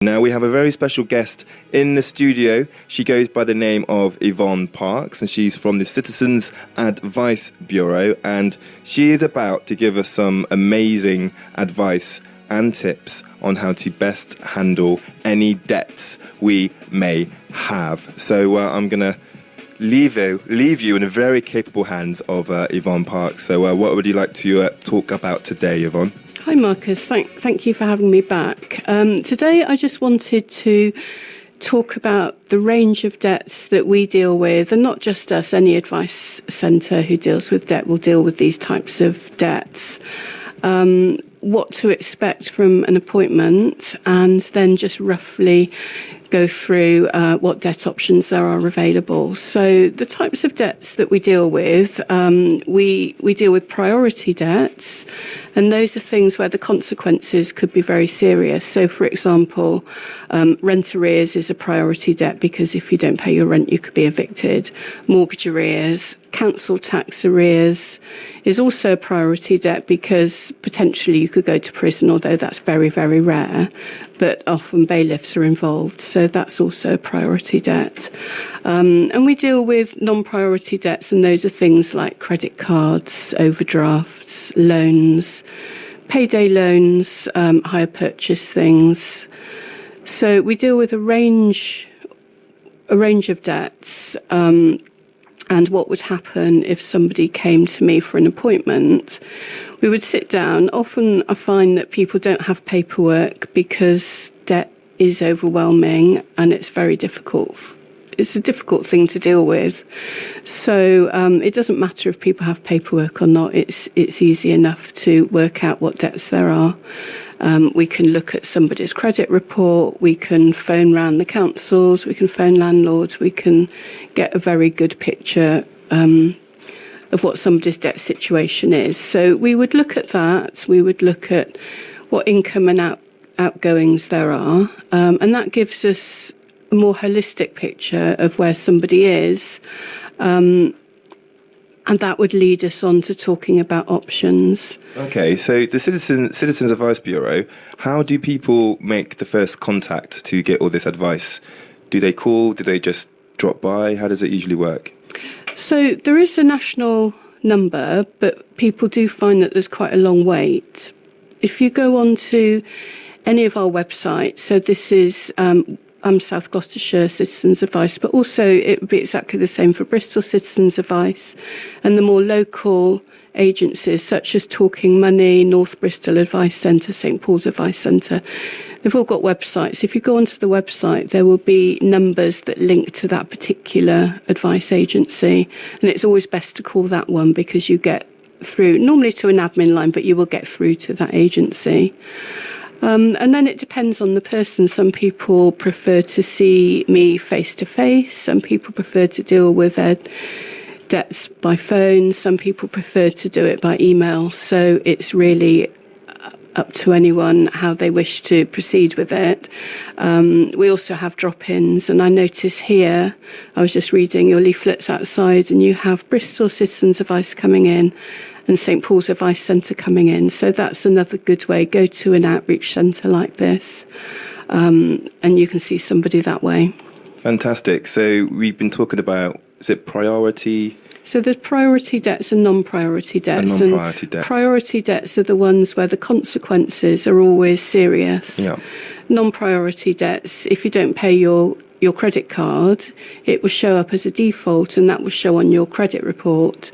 Now we have a very special guest in the studio. She goes by the name of Yvonne Parks, and she's from the Citizens Advice Bureau, and she is about to give us some amazing advice and tips on how to best handle any debts we may have. So I'm going to leave you in the very capable hands of Yvonne Parks. So what would you like to talk about today, Yvonne? Hi Marcus, thank you for having me back. Today I just wanted to talk about the range of debts that we deal with, and not just us, any advice centre who deals with debt will deal with these types of debts. What to expect from an appointment, and then just roughly go through what debt options there are available. So the types of debts that we deal with, we deal with priority debts, and those are things where the consequences could be very serious. So, for example, rent arrears is a priority debt because if you don't pay your rent, you could be evicted. Mortgage arrears, council tax arrears is also a priority debt because potentially you could go to prison, although that's very, very rare. But often bailiffs are involved, so that's also a priority debt. And we deal with non-priority debts, and those are things like credit cards, overdrafts, loans, payday loans, hire purchase things. So we deal with a range of debts. And what would happen if somebody came to me for an appointment? We would sit down. Often I find that people don't have paperwork because debt is overwhelming and it's very difficult. It's a difficult thing to deal with. So it doesn't matter if people have paperwork or not. It's easy enough to work out what debts there are. We can look at somebody's credit report, we can phone round the councils, we can phone landlords, we can get a very good picture of what somebody's debt situation is. So we would look at that, we would look at what income and outgoings there are, and that gives us a more holistic picture of where somebody is. And that would lead us on to talking about options. Okay, so the Citizens Advice Bureau, how do people make the first contact to get all this advice? Do they call? Do they just drop by? How does it usually work? So there is a national number, but people do find that there's quite a long wait. If you go on to any of our websites, so this is South Gloucestershire Citizens Advice, but also it would be exactly the same for Bristol Citizens Advice, and the more local agencies such as Talking Money, North Bristol Advice Centre, St Paul's Advice Centre. They've all got websites. If you go onto the website, there will be numbers that link to that particular advice agency, and it's always best to call that one because you get through, normally to an admin line, but you will get through to that agency. And then it depends on the person. Some people prefer to see me face-to-face. Some people prefer to deal with their debts by phone. Some people prefer to do it by email. So it's really up to anyone how they wish to proceed with it. We also have drop-ins. And I notice here, I was just reading your leaflets outside, and you have Bristol Citizens Advice coming in and St Paul's Advice Centre coming in. So that's another good way. Go to an outreach centre like this, and you can see somebody that way. Fantastic. So we've been talking about, is it priority? So there's priority debts and non-priority debts. And non-priority debts. Priority debts are the ones where the consequences are always serious. Yeah. Non-priority debts, if you don't pay your credit card, it will show up as a default, and that will show on your credit report.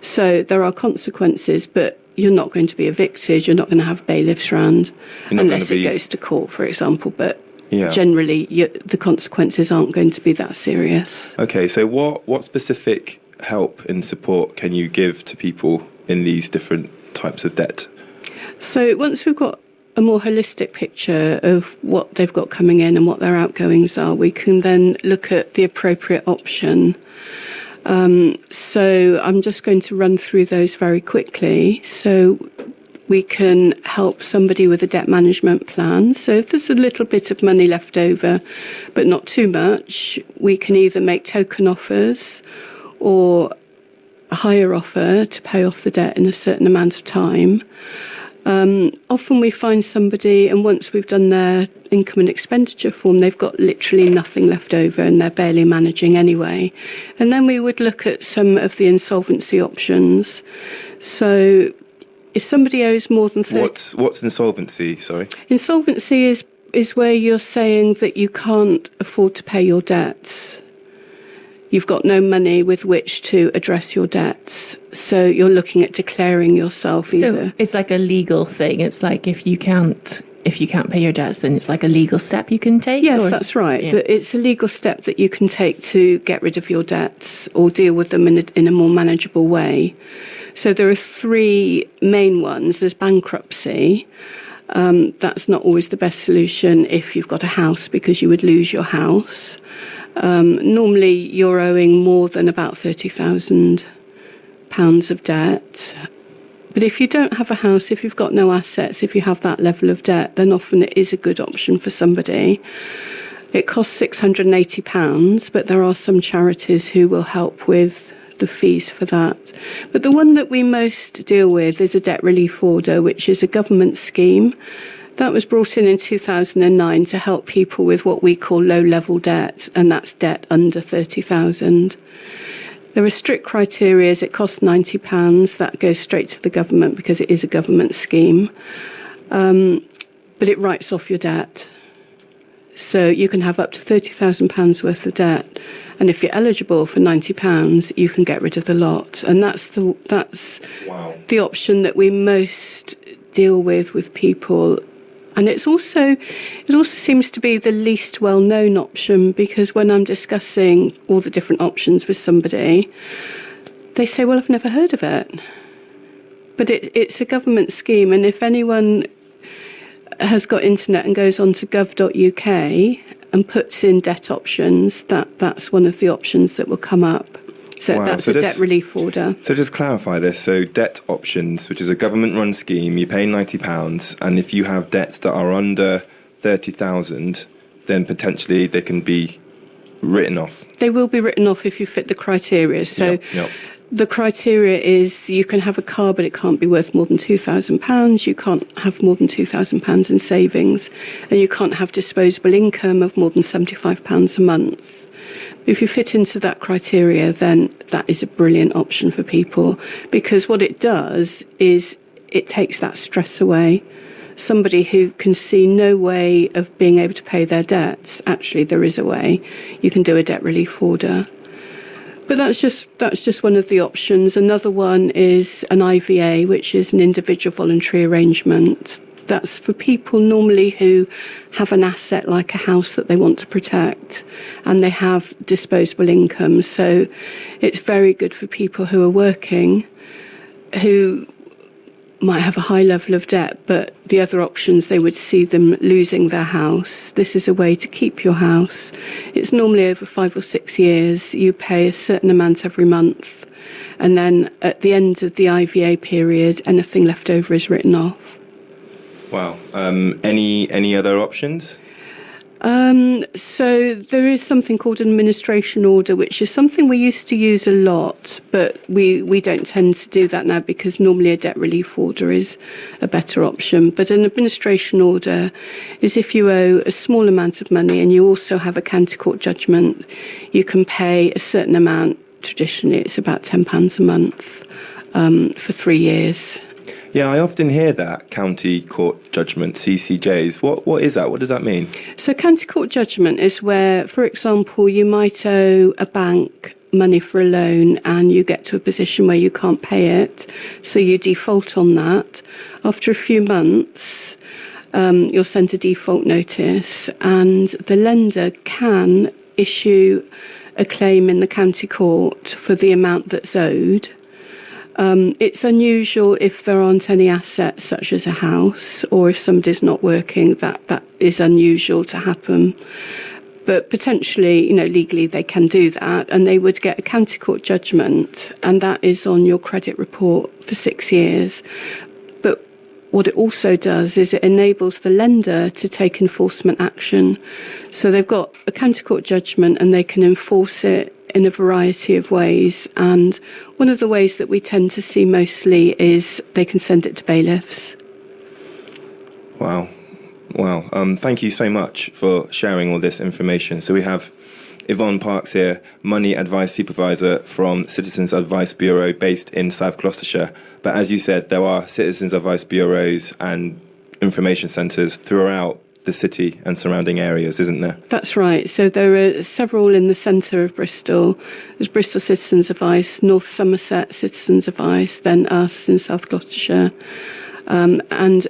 So there are consequences, but you're not going to be evicted. You're not going to have bailiffs round unless it goes to court, for example. But generally, the consequences aren't going to be that serious. Okay, so what specific help and support can you give to people in these different types of debt? So once we've got a more holistic picture of what they've got coming in and what their outgoings are, we can then look at the appropriate option. So I'm just going to run through those very quickly. So we can help somebody with a debt management plan. So if there's a little bit of money left over, but not too much, we can either make token offers or a higher offer to pay off the debt in a certain amount of time. Often we find somebody, and once we've done their income and expenditure form, they've got literally nothing left over and they're barely managing anyway. And then we would look at some of the insolvency options. So if somebody owes more than 30... What's insolvency, sorry? Insolvency is where you're saying that you can't afford to pay your debts. You've got no money with which to address your debts. So you're looking at declaring yourself either. So it's like a legal thing. It's like if you can't pay your debts, then it's like a legal step you can take? Yes, that's right. Yeah. It's a legal step that you can take to get rid of your debts or deal with them in a more manageable way. So there are three main ones. There's bankruptcy. That's not always the best solution if you've got a house, because you would lose your house. Normally you're owing more than about £30,000 of debt. But if you don't have a house, if you've got no assets, if you have that level of debt, then often it is a good option for somebody. It costs £680, but there are some charities who will help with the fees for that. But the one that we most deal with is a debt relief order, which is a government scheme. That was brought in 2009 to help people with what we call low-level debt, and that's debt under £30,000. There are strict criteria. It costs £90. That goes straight to the government because it is a government scheme. But it writes off your debt. So you can have up to £30,000 worth of debt. And if you're eligible for £90, you can get rid of the lot. And that's the option that we most deal with people. And it also seems to be the least well-known option, because when I'm discussing all the different options with somebody, they say, well, I've never heard of it. But it's a government scheme, and if anyone has got internet and goes on to gov.uk and puts in debt options, that's one of the options that will come up. So that's a debt relief order. So just clarify this. So debt options, which is a government-run scheme, you pay £90, and if you have debts that are under 30,000, then potentially they can be written off. They will be written off if you fit the criteria. So the criteria is you can have a car, but it can't be worth more than £2,000. You can't have more than £2,000 in savings, and you can't have disposable income of more than £75 a month. If you fit into that criteria, then that is a brilliant option for people, because what it does is it takes that stress away. Somebody who can see no way of being able to pay their debts, actually there is a way. You can do a debt relief order. But that's just one of the options. Another one is an IVA, which is an individual voluntary arrangement. That's for people normally who have an asset like a house that they want to protect, and they have disposable income. So it's very good for people who are working, who might have a high level of debt, but the other options, they would see them losing their house. This is a way to keep your house. It's normally over 5 or 6 years. You pay a certain amount every month, and then at the end of the IVA period, anything left over is written off. Wow. Any other options? So there is something called an administration order, which is something we used to use a lot, but we don't tend to do that now, because normally a debt relief order is a better option. But an administration order is if you owe a small amount of money and you also have a county court judgment, you can pay a certain amount. Traditionally, it's about £10 a month for 3 years. Yeah, I often hear that, county court judgment, CCJs. What is that? What does that mean? So county court judgment is where, for example, you might owe a bank money for a loan and you get to a position where you can't pay it, so you default on that. After a few months, you're sent a default notice, and the lender can issue a claim in the county court for the amount that's owed. It's unusual if there aren't any assets, such as a house, or if somebody's not working. That is unusual to happen. But potentially, legally they can do that, and they would get a county court judgment, and that is on your credit report for 6 years. But what it also does is it enables the lender to take enforcement action. So they've got a county court judgment and they can enforce it in a variety of ways. And one of the ways that we tend to see mostly is they can send it to bailiffs. Wow. Thank you so much for sharing all this information. So we have Yvonne Parks here, Money Advice Supervisor from Citizens Advice Bureau based in South Gloucestershire. But as you said, there are Citizens Advice Bureaus and information centres throughout the city and surrounding areas, isn't there? That's right. So there are several in the centre of Bristol. There's Bristol Citizens Advice, North Somerset Citizens Advice, then us in South Gloucestershire. And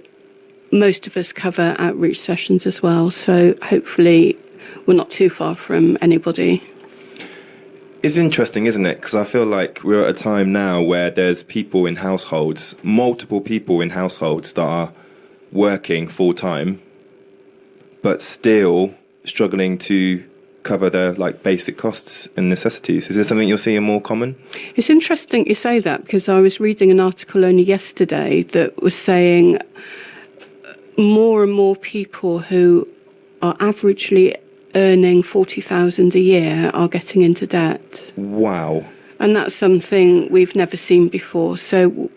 most of us cover outreach sessions as well. So hopefully we're not too far from anybody. It's interesting, isn't it? Because I feel like we're at a time now where there's people in households, multiple people in households that are working full-time, but still struggling to cover their basic costs and necessities. Is this something you're seeing more common? It's interesting you say that, because I was reading an article only yesterday that was saying more and more people who are averagely earning 40,000 a year are getting into debt. Wow. And that's something we've never seen before. So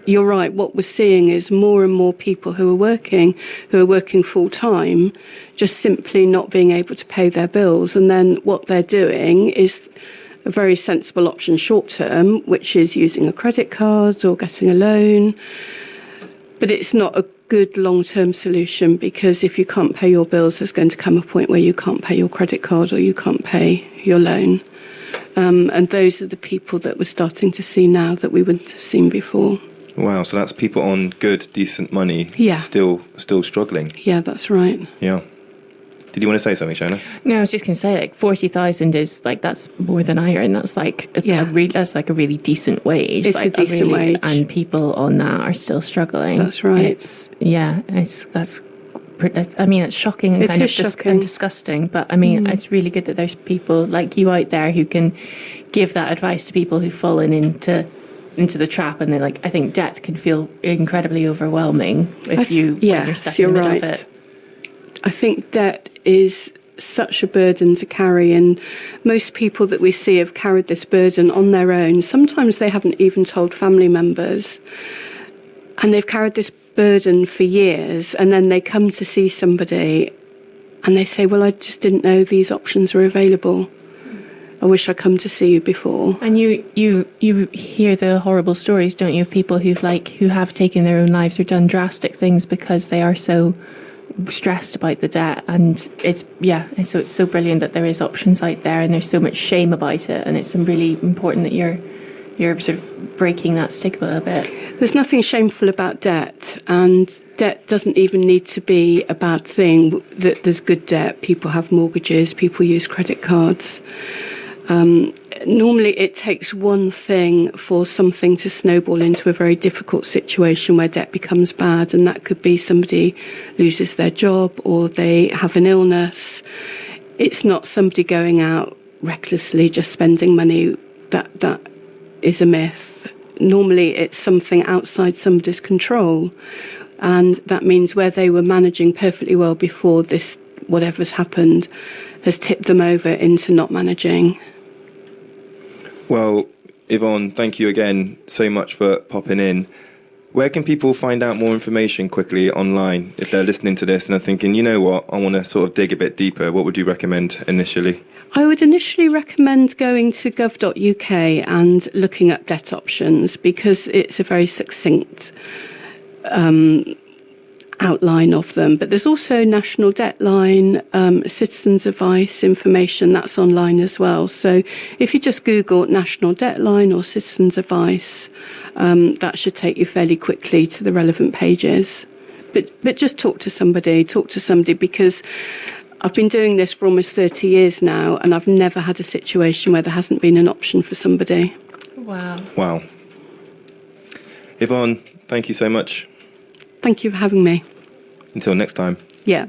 you're right, what we're seeing is more and more people who are working full time, just simply not being able to pay their bills. And then what they're doing is a very sensible option short term, which is using a credit card or getting a loan. But it's not a good long-term solution, because if you can't pay your bills, there's going to come a point where you can't pay your credit card or you can't pay your loan. And those are the people that we're starting to see now that we wouldn't have seen before. Wow, so that's people on good, decent money, yeah, still struggling. Yeah, that's right. Yeah. Did you want to say something, Shona? No, I was just going to say, 40,000 is that's more than I earn. That's that's a really decent wage. It's a decent wage, and people on that are still struggling. That's right. It's shocking and and disgusting. But I mean, it's really good that there's people like you out there who can give that advice to people who've fallen into the trap, and I think debt can feel incredibly overwhelming when you're stuck in the middle of it. I think debt is such a burden to carry, and most people that we see have carried this burden on their own. Sometimes they haven't even told family members, and they've carried this burden for years, and then they come to see somebody and they say, well, I just didn't know these options were available. I wish I'd come to see you before. And you hear the horrible stories, don't you, of people who have taken their own lives or done drastic things because they are so stressed about the debt. And it's so brilliant that there is options out there, and there's so much shame about it, and it's really important that you're sort of breaking that stigma a bit. There's nothing shameful about debt, and debt doesn't even need to be a bad thing. There's good debt. People have mortgages, people use credit cards. Normally it takes one thing for something to snowball into a very difficult situation where debt becomes bad, and that could be somebody loses their job or they have an illness. It's not somebody going out recklessly just spending money. That is a myth. Normally it's something outside somebody's control, and that means where they were managing perfectly well before this, whatever's happened, has tipped them over into not managing. Well, Yvonne, thank you again so much for popping in. Where can people find out more information quickly online if they're listening to this and are thinking, you know what, I want to sort of dig a bit deeper? What would you recommend initially? I would initially recommend going to gov.uk and looking up debt options, because it's a very succinct outline of them. But there's also National Debt Line, Citizens Advice information, that's online as well. So if you just Google National Debt Line or Citizens Advice, that should take you fairly quickly to the relevant pages. But just talk to somebody, because I've been doing this for almost 30 years now, and I've never had a situation where there hasn't been an option for somebody. Wow. Yvonne, thank you so much. Thank you for having me. Until next time. Yeah.